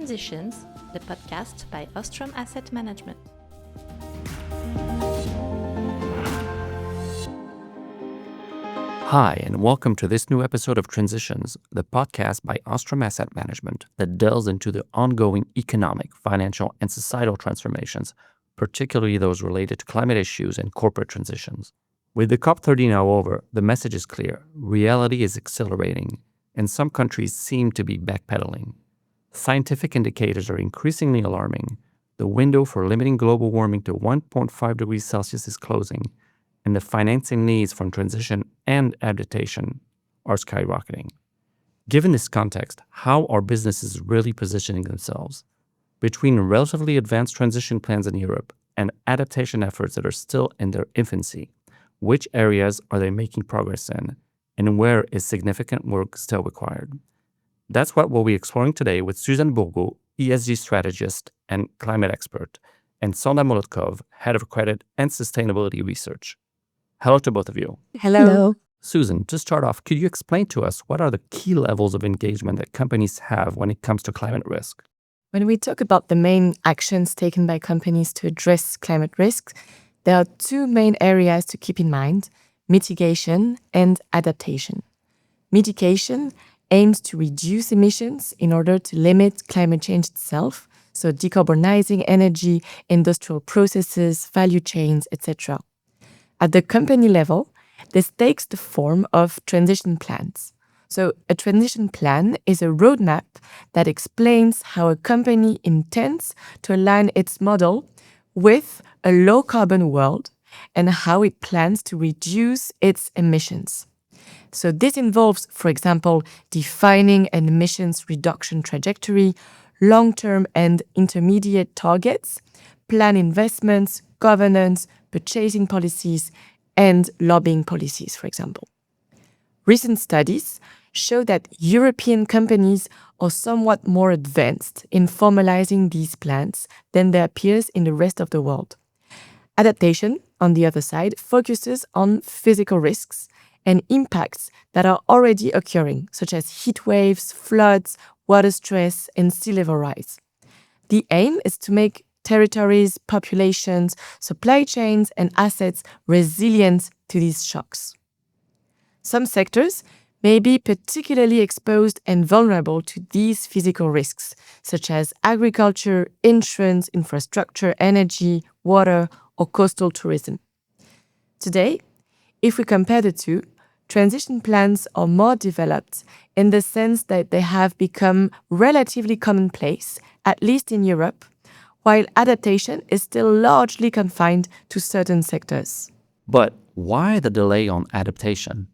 Transitions, the podcast by Ostrum Asset Management. Hi, and welcome to this new episode of Transitions, the podcast by Ostrum Asset Management that delves into the ongoing economic, financial, and societal transformations, particularly those related to climate issues and corporate transitions. With the COP30 now over, the message is clear. Reality is accelerating, and some countries seem to be backpedaling. Scientific indicators are increasingly alarming. The window for limiting global warming to 1.5 degrees Celsius is closing, and the financing needs from transition and adaptation are skyrocketing. Given this context, how are businesses really positioning themselves? Between relatively advanced transition plans in Europe and adaptation efforts that are still in their infancy, which areas are they making progress in, and where is significant work still required? That's what we'll be exploring today with Suzanne Bourgault, ESG Strategist and climate expert, and Sanda Molotcov, Head of Credit and Sustainability Research. Hello to both of you. Hello. Susan, to start off, could you explain to us what are the key levels of engagement that companies have when it comes to climate risk? When we talk about the main actions taken by companies to address climate risks, there are two main areas to keep in mind: mitigation and adaptation. Mitigation aims to reduce emissions in order to limit climate change itself, so decarbonizing energy, industrial processes, value chains, etc. At the company level, this takes the form of transition plans. So a transition plan is a roadmap that explains how a company intends to align its model with a low-carbon world and how it plans to reduce its emissions. So this involves, for example, defining an emissions reduction trajectory, long-term and intermediate targets, plan investments, governance, purchasing policies, and lobbying policies, for example. Recent studies show that European companies are somewhat more advanced in formalizing these plans than their peers in the rest of the world. Adaptation, on the other side, focuses on physical risks and impacts that are already occurring, such as heat waves, floods, water stress, and sea level rise. The aim is to make territories, populations, supply chains, and assets resilient to these shocks. Some sectors may be particularly exposed and vulnerable to these physical risks, such as agriculture, insurance, infrastructure, energy, water, or coastal tourism. Today, if we compare the two, transition plans are more developed in the sense that they have become relatively commonplace, at least in Europe, while adaptation is still largely confined to certain sectors. But why the delay on adaptation?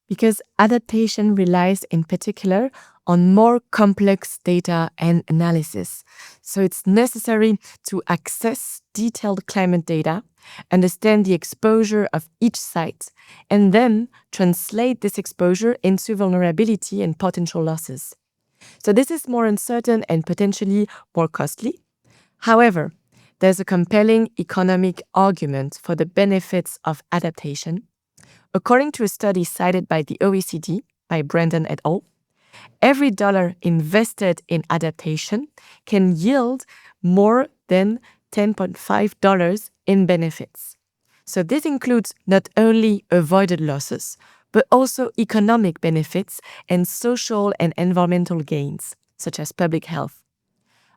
Because adaptation relies in particular on more complex data and analysis. So it's necessary to access detailed climate data, understand the exposure of each site, and then translate this exposure into vulnerability and potential losses. So this is more uncertain and potentially more costly. However, there's a compelling economic argument for the benefits of adaptation. According to a study cited by the OECD, by Brandon et al., every dollar invested in adaptation can yield more than $10.5 in benefits. So this includes not only avoided losses, but also economic benefits and social and environmental gains, such as public health.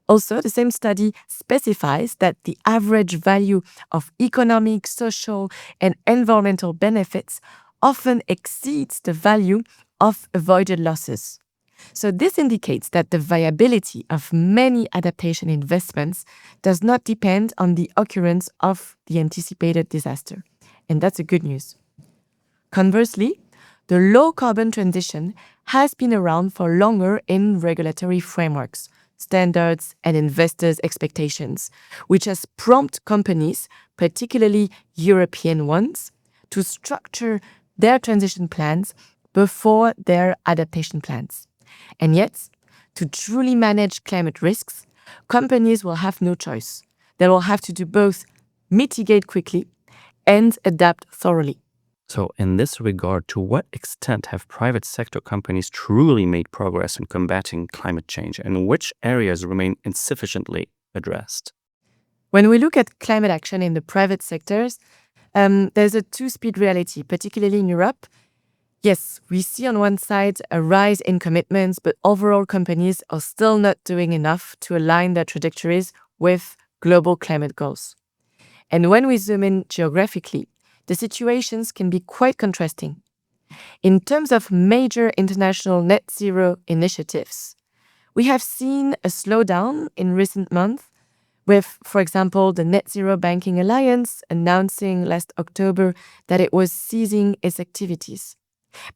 Also, the same study specifies that the average value of economic, social, and environmental benefits often exceeds the value of avoided losses. So this indicates that the viability of many adaptation investments does not depend on the occurrence of the anticipated disaster. And that's a good news. Conversely, the low-carbon transition has been around for longer in regulatory frameworks, standards, and investors' expectations, which has prompted companies, particularly European ones, to structure their transition plans before their adaptation plans. And yet, to truly manage climate risks, companies will have no choice. They will have to do both mitigate quickly and adapt thoroughly. So in this regard, to what extent have private sector companies truly made progress in combating climate change, and which areas remain insufficiently addressed? When we look at climate action in the private sectors, there's a two-speed reality, particularly in Europe. Yes, we see on one side a rise in commitments, but overall companies are still not doing enough to align their trajectories with global climate goals. And when we zoom in geographically, the situations can be quite contrasting. In terms of major international net zero initiatives, we have seen a slowdown in recent months with, for example, the Net Zero Banking Alliance announcing last October that it was ceasing its activities.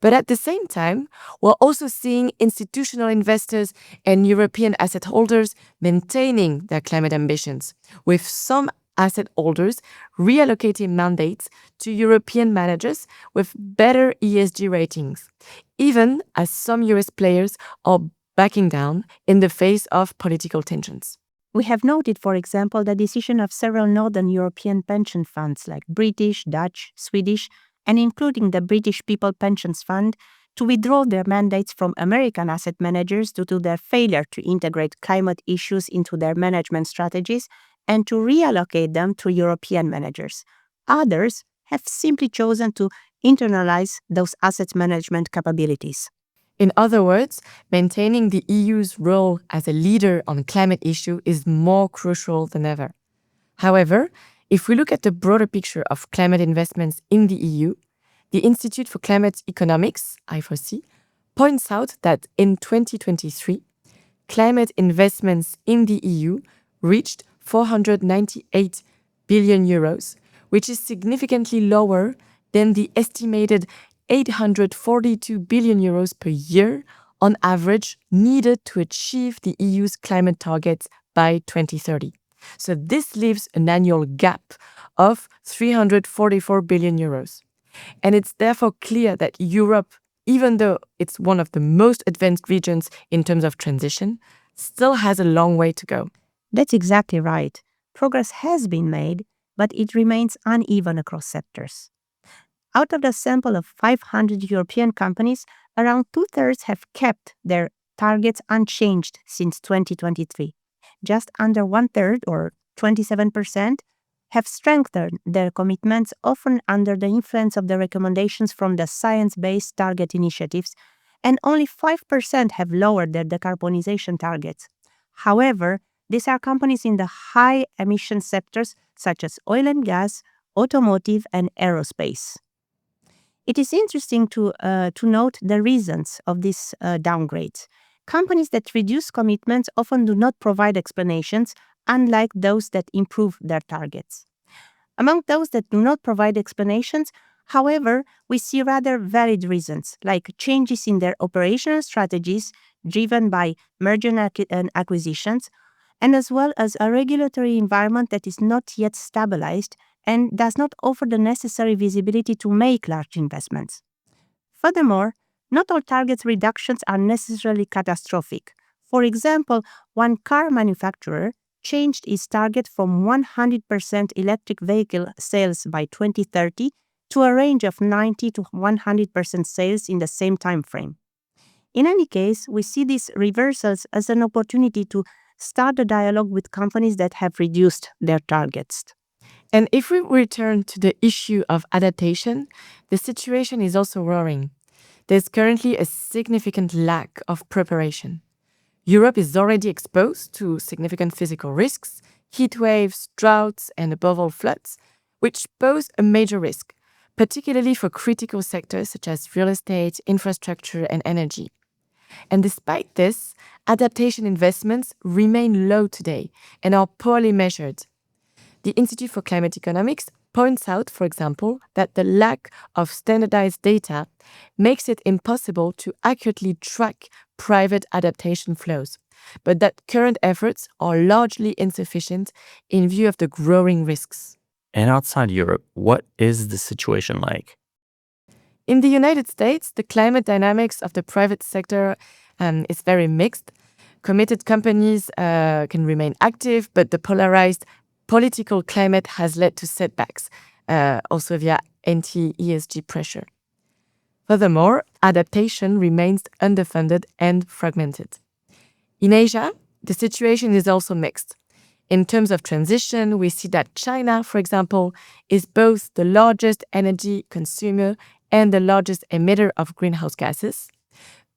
But at the same time, we're also seeing institutional investors and European asset holders maintaining their climate ambitions, with some asset holders reallocating mandates to European managers with better ESG ratings, even as some US players are backing down in the face of political tensions. We have noted, for example, the decision of several Northern European pension funds like British, Dutch, Swedish, and including the British People Pensions Fund, to withdraw their mandates from American asset managers due to their failure to integrate climate issues into their management strategies and to reallocate them to European managers. Others have simply chosen to internalize those asset management capabilities. In other words, maintaining the EU's role as a leader on climate issue is more crucial than ever. However, if we look at the broader picture of climate investments in the EU, the Institute for Climate Economics, I4C, points out that in 2023, climate investments in the EU reached 498 billion euros, which is significantly lower than the estimated 842 billion euros per year on average needed to achieve the EU's climate targets by 2030. So this leaves an annual gap of 344 billion euros. And it's therefore clear that Europe, even though it's one of the most advanced regions in terms of transition, still has a long way to go. That's exactly right. Progress has been made, but it remains uneven across sectors. Out of the sample of 500 European companies, around two-thirds have kept their targets unchanged since 2023. Just under one-third, or 27%, have strengthened their commitments, often under the influence of the recommendations from the Science-Based Target Initiatives, and only 5% have lowered their decarbonization targets. However, these are companies in the high-emission sectors such as oil and gas, automotive, and aerospace. It is interesting to note the reasons of these downgrades. Companies that reduce commitments often do not provide explanations, unlike those that improve their targets. Among those that do not provide explanations, however, we see rather varied reasons, like changes in their operational strategies driven by merger and acquisitions, and as well as a regulatory environment that is not yet stabilized and does not offer the necessary visibility to make large investments. Furthermore, not all target reductions are necessarily catastrophic. For example, one car manufacturer changed its target from 100% electric vehicle sales by 2030 to a range of 90 to 100% sales in the same time frame. In any case, we see these reversals as an opportunity to start a dialogue with companies that have reduced their targets. And if we return to the issue of adaptation, the situation is also worrying. There's currently a significant lack of preparation. Europe is already exposed to significant physical risks, heat waves, droughts, and above all floods, which pose a major risk, particularly for critical sectors such as real estate, infrastructure, and energy. And despite this, adaptation investments remain low today and are poorly measured. The Institute for Climate Economics points out, for example, that the lack of standardized data makes it impossible to accurately track private adaptation flows, but that current efforts are largely insufficient in view of the growing risks. And outside Europe, what is the situation like? In the United States, the climate dynamics of the private sector is very mixed. Committed companies can remain active, but the polarized political climate has led to setbacks, also via anti-ESG pressure. Furthermore, adaptation remains underfunded and fragmented. In Asia, the situation is also mixed. In terms of transition, we see that China, for example, is both the largest energy consumer and the largest emitter of greenhouse gases.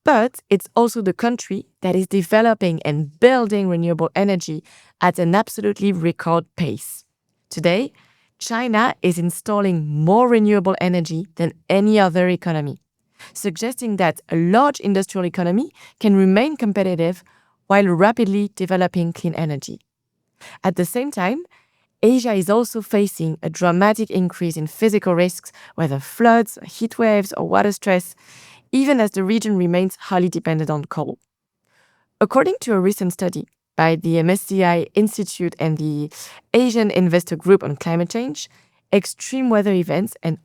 But it's also the country that is developing and building renewable energy at an absolutely record pace. Today, China is installing more renewable energy than any other economy, suggesting that a large industrial economy can remain competitive while rapidly developing clean energy. At the same time, Asia is also facing a dramatic increase in physical risks, whether floods, heat waves, or water stress, even as the region remains highly dependent on coal. According to a recent study by the MSCI Institute and the Asian Investor Group on Climate Change, extreme weather events and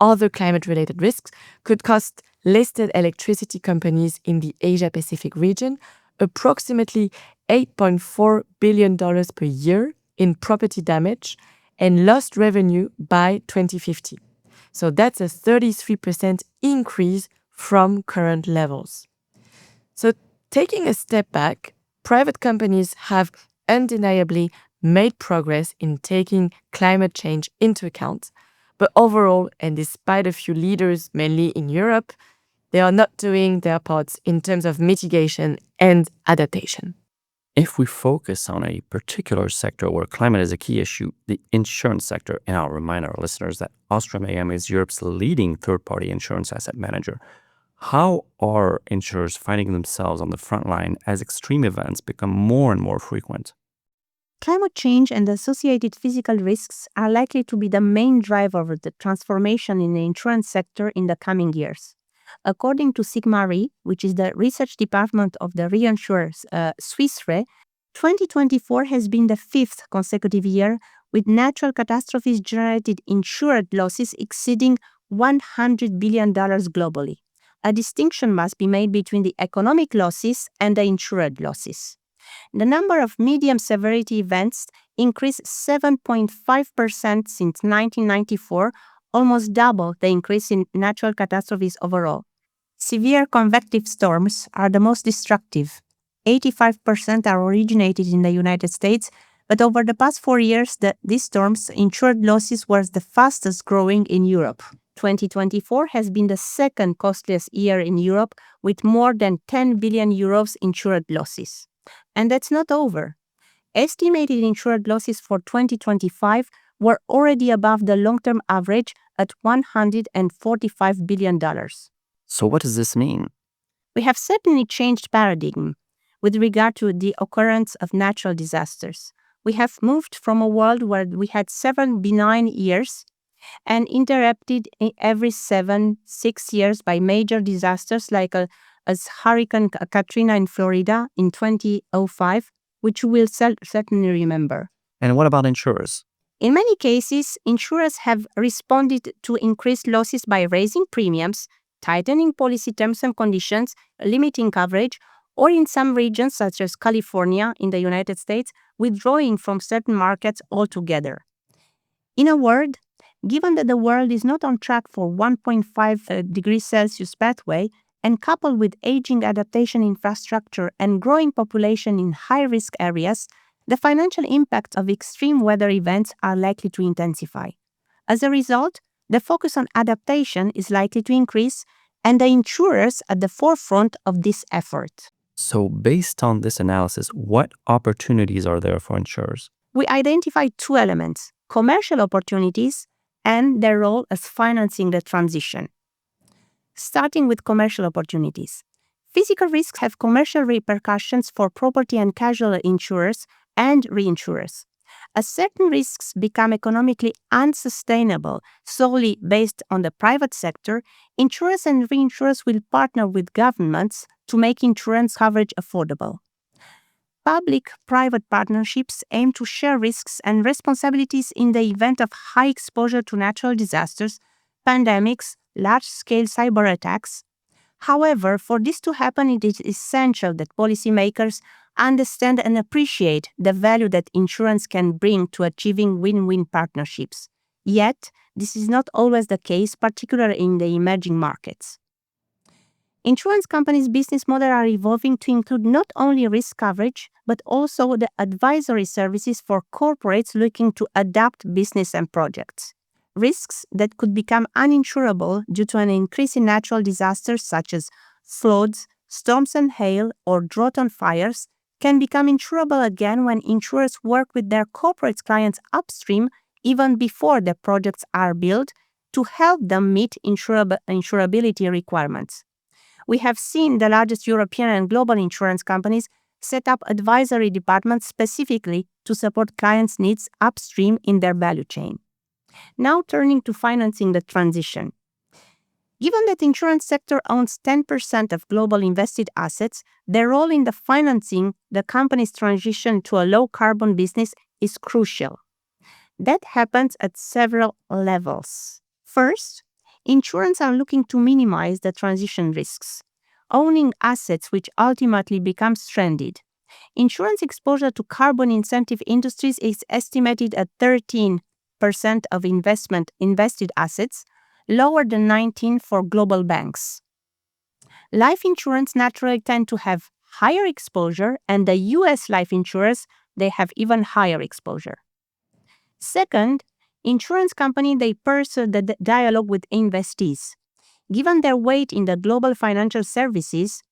other climate-related risks could cost listed electricity companies in the Asia-Pacific region approximately $8.4 billion per year in property damage and lost revenue by 2050. So that's a 33% increase from current levels. So taking a step back, private companies have undeniably made progress in taking climate change into account, but overall, and despite a few leaders, mainly in Europe, they are not doing their parts in terms of mitigation and adaptation. If we focus on a particular sector where climate is a key issue, the insurance sector, and I'll remind our listeners that Ostrum AM is Europe's leading third-party insurance asset manager, how are insurers finding themselves on the front line as extreme events become more and more frequent? Climate change and associated physical risks are likely to be the main driver of the transformation in the insurance sector in the coming years. According to Sigma Re, which is the research department of the reinsurers Swiss Re, 2024 has been the fifth consecutive year with natural catastrophes generated insured losses exceeding $100 billion globally. A distinction must be made between the economic losses and the insured losses. The number of medium severity events increased 7.5% since 1994, almost double the increase in natural catastrophes overall. Severe convective storms are the most destructive. 85% are originated in the United States, but over the past 4 years, these storms' insured losses were the fastest growing in Europe. 2024 has been the second costliest year in Europe, with more than 10 billion euros insured losses. And that's not over. Estimated insured losses for 2025 were already above the long-term average at $145 billion. So what does this mean? We have certainly changed paradigm with regard to the occurrence of natural disasters. We have moved from a world where we had 7 benign years and interrupted every 6 years by major disasters like as Hurricane Katrina in Florida in 2005, which you will certainly remember. And what about insurers? In many cases, insurers have responded to increased losses by raising premiums, tightening policy terms and conditions, limiting coverage, or in some regions such as California in the United States, withdrawing from certain markets altogether. In a word, given that the world is not on track for 1.5 degrees Celsius pathway, and coupled with aging adaptation infrastructure and growing population in high-risk areas, the financial impact of extreme weather events are likely to intensify. As a result, the focus on adaptation is likely to increase, and the insurers at the forefront of this effort. So based on this analysis, what opportunities are there for insurers? We identify 2 elements: commercial opportunities and their role as financing the transition. Starting with commercial opportunities. Physical risks have commercial repercussions for property and casualty insurers and reinsurers. As certain risks become economically unsustainable solely based on the private sector, insurers and reinsurers will partner with governments to make insurance coverage affordable. Public-private partnerships aim to share risks and responsibilities in the event of high exposure to natural disasters, pandemics, large-scale cyber attacks. However, for this to happen, it is essential that policymakers understand and appreciate the value that insurance can bring to achieving win-win partnerships. Yet, this is not always the case, particularly in the emerging markets. Insurance companies' business models are evolving to include not only risk coverage, but also the advisory services for corporates looking to adapt business and projects. Risks that could become uninsurable due to an increase in natural disasters such as floods, storms and hail, or drought-on fires can become insurable again when insurers work with their corporate clients upstream even before the projects are built to help them meet insurability requirements. We have seen the largest European and global insurance companies set up advisory departments specifically to support clients' needs upstream in their value chain. Now turning to financing the transition. Given that the insurance sector owns 10% of global invested assets, their role in the financing the company's transition to a low-carbon business is crucial. That happens at several levels. First, insurance are looking to minimize the transition risks, owning assets which ultimately become stranded. Insurance exposure to carbon incentive industries is estimated at 13% of invested assets, lower than 19% for global banks. Life insurance naturally tend to have higher exposure, and the US life insurers, they have even higher exposure. Second, insurance companies, they pursue the dialogue with investees. Given their weight in the global financial services,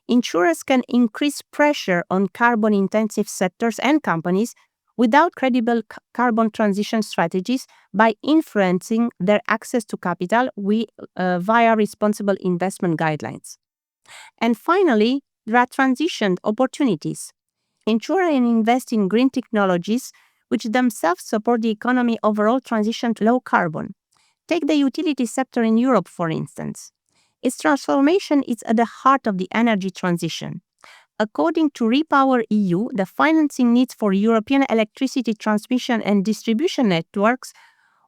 insurers can increase pressure on carbon-intensive sectors and companies without credible carbon transition strategies by influencing their access to capital via responsible investment guidelines. And finally, there are transition opportunities. Insurers invest in green technologies which themselves support the economy overall transition to low carbon. Take the utility sector in Europe, for instance. Its transformation is at the heart of the energy transition. According to Repower EU, the financing needs for European electricity transmission and distribution networks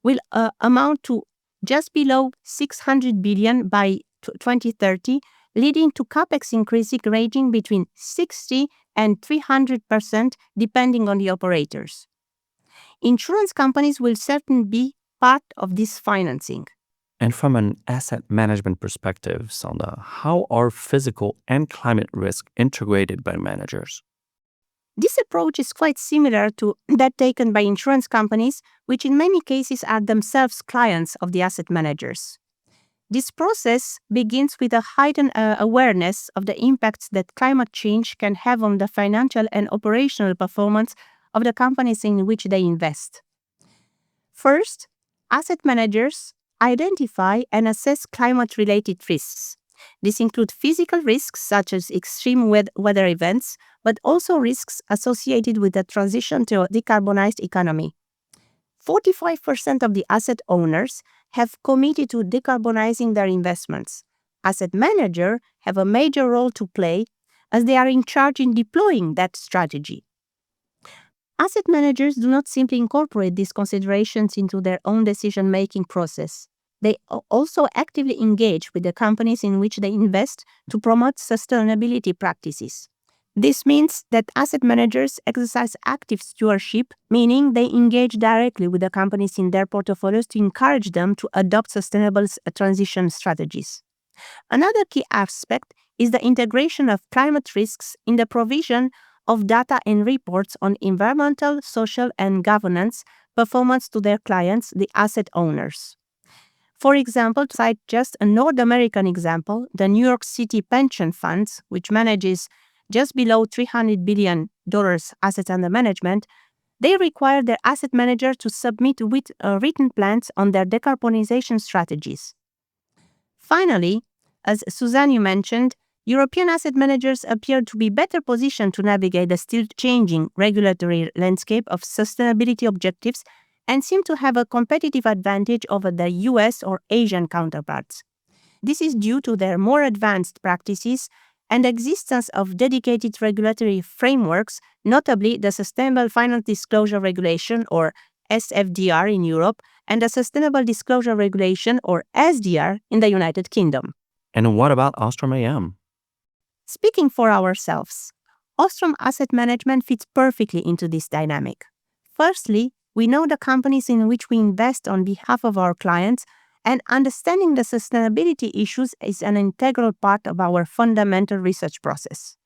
will amount to just below 600 billion by 2030, leading to capex increasing ranging between 60 and 300% depending on the operators. Insurance companies will certainly be part of this financing. And from an asset management perspective, Sanda, how are physical and climate risk integrated by managers? This approach is quite similar to that taken by insurance companies, which in many cases are themselves clients of the asset managers. This process begins with a heightened awareness of the impacts that climate change can have on the financial and operational performance of the companies in which they invest. First, asset managers identify and assess climate-related risks. These include physical risks such as extreme weather events, but also risks associated with the transition to a decarbonized economy. 45% of the asset owners have committed to decarbonizing their investments. Asset managers have a major role to play as they are in charge in deploying that strategy. Asset managers do not simply incorporate these considerations into their own decision-making process. They also actively engage with the companies in which they invest to promote sustainability practices. This means that asset managers exercise active stewardship, meaning they engage directly with the companies in their portfolios to encourage them to adopt sustainable transition strategies. Another key aspect is the integration of climate risks in the provision of data and reports on environmental, social, and governance performance to their clients, the asset owners. For example, to cite just a North American example, the New York City Pension Funds, which manages just below $300 billion assets under management, they require their asset manager to submit with written plans on their decarbonization strategies. Finally, as Suzanne mentioned, European asset managers appear to be better positioned to navigate the still changing regulatory landscape of sustainability objectives and seem to have a competitive advantage over their US or Asian counterparts. This is due to their more advanced practices and the existence of dedicated regulatory frameworks, notably the Sustainable Finance Disclosure Regulation, or SFDR in Europe, and the Sustainable Disclosure Regulation, or SDR, in the United Kingdom. And what about Ostrum AM? Speaking for ourselves, Ostrum Asset Management fits perfectly into this dynamic. Firstly, We know the companies in which we invest on behalf of our clients, and understanding the sustainability issues is an integral part of our fundamental research process.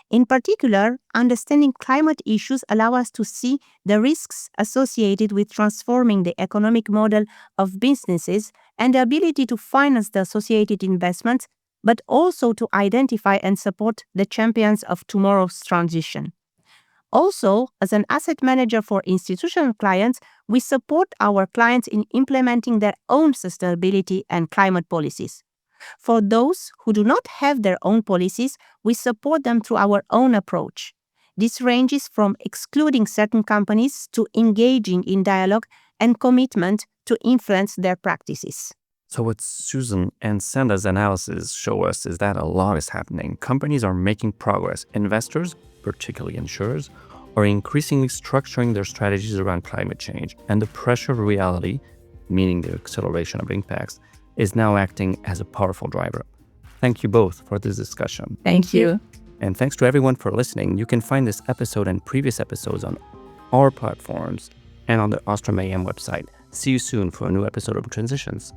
In particular, understanding climate issues allow us to see the risks associated with transforming the economic model of businesses and the ability to finance the associated investments, but also to identify and support the champions of tomorrow's transition. Also, as an asset manager for institutional clients, we support our clients in implementing their own sustainability and climate policies. For those who do not have their own policies, we support them through our own approach. This ranges from excluding certain companies to engaging in dialogue and commitment to influence their practices. So what Susan and Sanda's analysis show us is that a lot is happening. Companies are making progress. Investors, particularly insurers, are increasingly structuring their strategies around climate change. And the pressure of reality, meaning the acceleration of impacts, is now acting as a powerful driver. Thank you both for this discussion. Thank you. And thanks to everyone for listening. You can find this episode and previous episodes on our platforms and on the Ostrum AM website. See you soon for a new episode of Transitions.